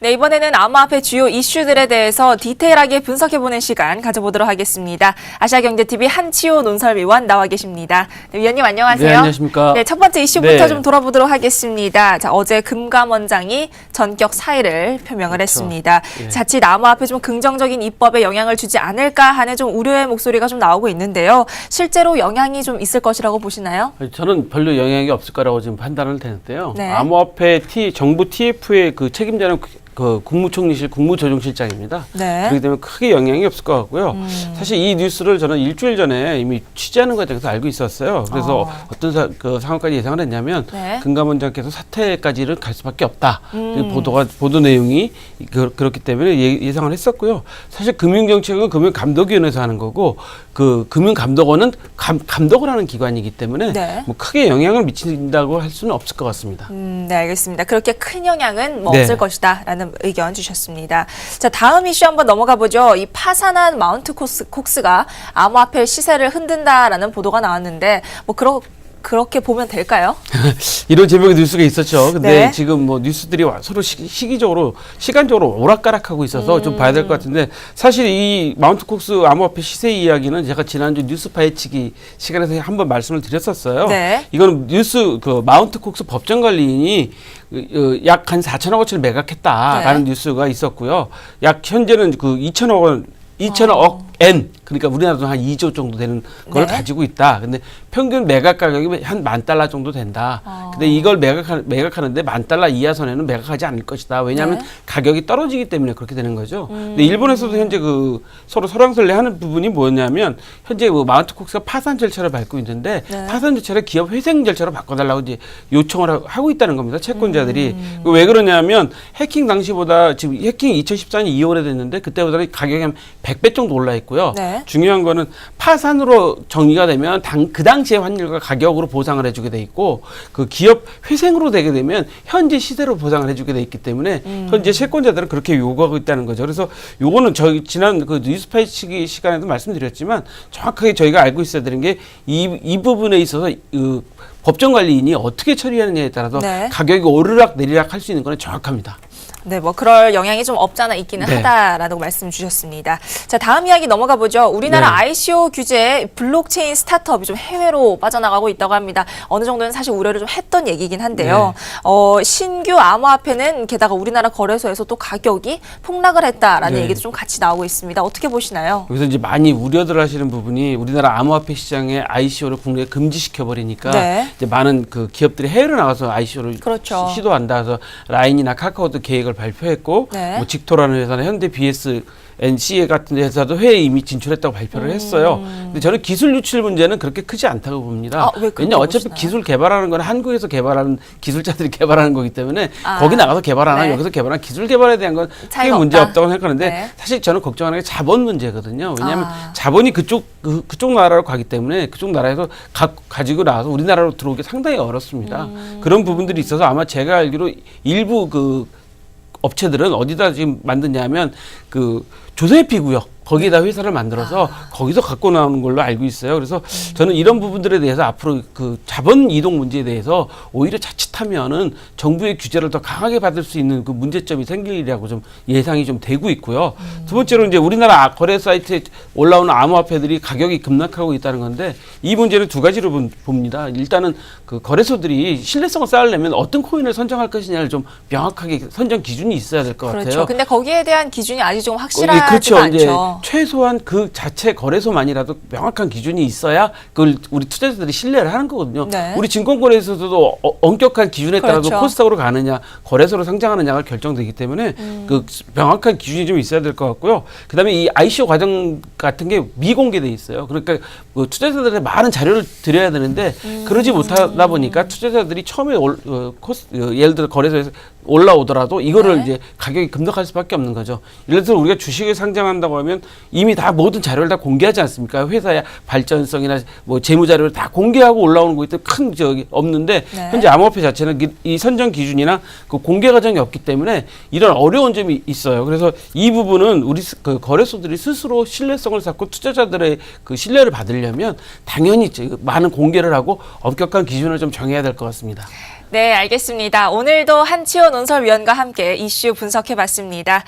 네, 이번에는 암호화폐 주요 이슈들에 대해서 디테일하게 분석해보는 시간 가져보도록 하겠습니다. 아시아경제TV 한치호 논설위원 나와 계십니다. 네, 위원님 안녕하세요. 네, 안녕하십니까. 네, 첫 번째 이슈부터 네. 좀 돌아보도록 하겠습니다. 자, 어제 금감원장이 전격 사의를 표명을 했습니다. 예. 자칫 암호화폐 좀 긍정적인 입법에 영향을 주지 않을까 하는 좀 우려의 목소리가 좀 나오고 있는데요. 실제로 영향이 좀 있을 것이라고 보시나요? 저는 별로 영향이 없을 거라고 지금 판단을 되는데요. 네. 암호화폐 정부 TF의 그 책임자는 그 국무총리실 국무조정실장입니다. 네. 그렇기 때문에 크게 영향이 없을 것 같고요. 사실 이 뉴스를 저는 일주일 전에 이미 취재하는 과정에서 알고 있었어요. 그래서 어떤 상황까지 예상을 했냐면 네. 금감원장께서 사퇴까지를 갈 수밖에 없다. 보도 내용이 그렇기 때문에 예상을 했었고요. 사실 금융정책은 금융감독위원회에서 하는 거고 그 금융감독원은 감독을 하는 기관이기 때문에 네. 뭐 크게 영향을 미친다고 할 수는 없을 것 같습니다. 네, 알겠습니다. 그렇게 큰 영향은 뭐 네. 없을 것이다라는 의견 주셨습니다. 자, 다음 이슈 한번 넘어가 보죠. 이 파산한 마운트 콕스가 암호화폐 시세를 흔든다라는 보도가 나왔는데 뭐 그렇게 보면 될까요? 이런 제목의 뉴스가 있었죠. 근데 네. 지금 뭐 뉴스들이 서로 시간적으로 오락가락하고 있어서 좀 봐야 될 것 같은데 사실 이 마운트 콕스 암호화폐 시세 이야기는 제가 지난주 뉴스 파헤치기 시간에서 한번 말씀을 드렸었어요. 네. 이건 마운트 콕스 법정관리인이 약 한 4천억 원치를 매각했다라는 네. 뉴스가 있었고요. 약 현재는 2천억 엔, 그러니까 우리나라 돈 한 2조 정도 되는 걸 네. 가지고 있다. 근데 평균 매각 가격이 한 $10,000 정도 된다. 근데 이걸 매각하는데 $10,000 이하 선에는 매각하지 않을 것이다. 왜냐하면 네. 가격이 떨어지기 때문에 그렇게 되는 거죠. 근데 일본에서도 현재 서로 설왕설래하는 부분이 뭐냐면 현재 마운트 콕스가 파산 절차를 밟고 있는데 네. 파산 절차를 기업 회생 절차로 바꿔달라고 이제 요청을 하고 있다는 겁니다. 채권자들이. 왜 그러냐면 해킹 당시보다 지금 해킹 2014년 2월에 됐는데 그때보다는 가격이 한 100배 정도 올라 있고요. 네. 중요한 거는 파산으로 정리가 되면 그 당시의 환율과 가격으로 보상을 해주게 돼 있고 그 기업 회생으로 되게 되면 현재 시세로 보상을 해주게 돼 있기 때문에 현재 채권자들은 그렇게 요구하고 있다는 거죠. 그래서 요거는 저희 지난 그 뉴스 파헤치기 시간에도 말씀드렸지만 정확하게 저희가 알고 있어야 되는 게 이 부분에 있어서 법정관리인이 어떻게 처리하느냐에 따라서 네. 가격이 오르락 내리락 할 수 있는 건 정확합니다. 네, 뭐 그럴 영향이 좀 없잖아 있기는 네. 하다라고 말씀 주셨습니다. 자, 다음 이야기 넘어가 보죠. 우리나라 네. ICO 규제에 블록체인 스타트업이 좀 해외로 빠져나가고 있다고 합니다. 어느 정도는 사실 우려를 좀 했던 얘기긴 한데요. 신규 암호화폐는 게다가 우리나라 거래소에서 또 가격이 폭락을 했다라는 네. 얘기도 좀 같이 나오고 있습니다. 어떻게 보시나요? 여기서 이제 많이 우려들 하시는 부분이 우리나라 암호화폐 시장에 ICO를 국내에 금지시켜 버리니까 네. 이제 많은 그 기업들이 해외로 나가서 ICO를 그렇죠. 시도한다 해서 라인이나 카카오도 계획을 발표했고 네. 뭐 직토라는 회사나 현대 BS NCA 같은 회사도 해외에 이미 진출했다고 발표를 했어요. 근데 저는 기술 유출 문제는 그렇게 크지 않다고 봅니다. 아, 왜 그렇게 왜냐하면 어차피 보시나요? 기술 개발하는 건 한국에서 개발하는 기술자들이 개발하는 거기 때문에 거기 나가서 개발하나 네. 여기서 개발하나 기술 개발에 대한 건 크게 차이가 문제 없다. 없다고 생각하는데 네. 사실 저는 걱정하는 게 자본 문제거든요. 왜냐하면 아. 자본이 그쪽 나라로 가기 때문에 그쪽 나라에서 가지고 나와서 우리나라로 들어오기 상당히 어렵습니다. 그런 부분들이 있어서 아마 제가 알기로 일부 업체들은 어디다 지금 만드냐면 조세피 구역 거기에다 회사를 만들어서 거기서 갖고 나오는 걸로 알고 있어요. 그래서 저는 이런 부분들에 대해서 앞으로 자본 이동 문제에 대해서 오히려 자칫하면은 정부의 규제를 더 강하게 받을 수 있는 그 문제점이 생기리라고 좀 예상이 좀 되고 있고요. 두 번째로 이제 우리나라 거래 사이트에 올라오는 암호화폐들이 가격이 급락하고 있다는 건데 이 문제는 두 가지로 봅니다. 일단은 그 거래소들이 신뢰성을 쌓으려면 어떤 코인을 선정할 것이냐를 좀 명확하게 선정 기준이 있어야 될 것 같아요. 그렇죠. 근데 거기에 대한 기준이 아직 좀 확실하지가 그렇죠. 이제 않죠. 최소한 그 자체 거래소만이라도 명확한 기준이 있어야 그걸 우리 투자자들이 신뢰를 하는 거거든요. 네. 우리 증권거래에서도 엄격한 기준에 따라서 그렇죠. 코스닥으로 가느냐, 거래소로 상장하느냐가 결정되기 때문에 그 명확한 기준이 좀 있어야 될 것 같고요. 그다음에 이 ICO 과정 같은 게 미공개돼 있어요. 그러니까 투자자들의 많은 자료를 드려야 되는데 그러지 못하다 보니까 투자자들이 처음에 예를 들어 거래소에서 올라오더라도 이거를 네. 이제 가격이 급락할 수밖에 없는 거죠. 예를 들어 우리가 주식을 상장한다고 하면 이미 다 모든 자료를 다 공개하지 않습니까? 회사의 발전성이나 뭐 재무 자료를 다 공개하고 올라오는 거기 때문에 큰 적이 없는데 네. 현재 암호화폐 자체는 이 선정 기준이나 그 공개 과정이 없기 때문에 이런 어려운 점이 있어요. 그래서 이 부분은 우리 거래소들이 스스로 신뢰성을 쌓고 투자자들의 그 신뢰를 받으려면 당연히 많은 공개를 하고 엄격한 기준을 좀 정해야 될 것 같습니다. 네, 알겠습니다. 오늘도 한치호 논설위원과 함께 이슈 분석해봤습니다.